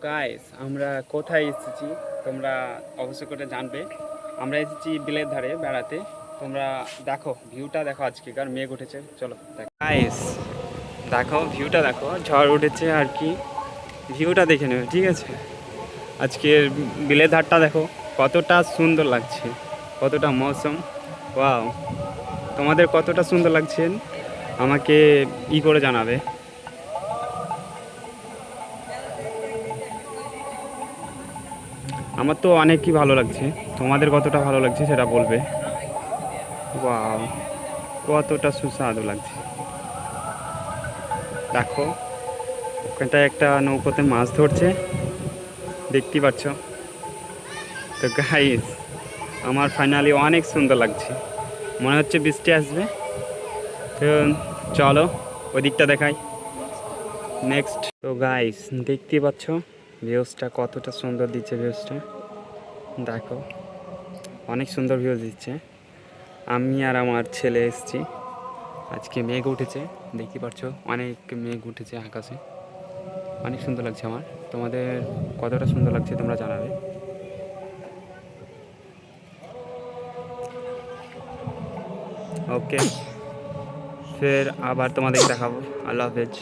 Guys আমরা কোথায় এসেছি তোমরা অবশ্য করে জানবে। আমরা এসেছি বিলের ধারে বেড়াতে। তোমরা দেখো ভিউটা দেখো, আজকেকার মেঘ উঠেছে, চলো দেখো গাইস। দেখো ভিউটা দেখো, ঝড় উঠেছে আর কি, ভিউটা দেখে নেবে, ঠিক আছে? আজকের বিলের ধারটা দেখো কতটা সুন্দর লাগছে, কতটা মৌসুম। ওয়াও, তোমাদের কতটা সুন্দর লাগছে আমাকে করে জানাবে। আমার তো অনেকই ভালো লাগছে, তোমাদের কতটা ভালো লাগছে সেটা বলবে। ওয়াও, কতটা সুস্বাদু লাগছে। দেখো ওখানটায় একটা নৌকোতে মাছ ধরছে, দেখতে পাচ্ছ তো গাইস। আমার ফাইনালি অনেক সুন্দর লাগছে, মনে হচ্ছে বৃষ্টি আসবে। তো চলো ওই দিকটা দেখাই নেক্সট। তো গাইস দেখতে পাচ্ছ ভিউজটা কতটা সুন্দর দিচ্ছে, ভিউজটা দেখো, অনেক সুন্দর ভিউজ দিচ্ছে। আমি আর আমার ছেলে এসেছি, আজকে মেঘ উঠেছে, দেখতে পাচ্ছ অনেক মেঘ উঠেছে আকাশে, অনেক সুন্দর লাগছে আমার। তোমাদের কতটা সুন্দর লাগছে তোমরা জানাবে। ওকে, ফের আবার তোমাদেরকে দেখাবো। আল্লাহ হাফেজ।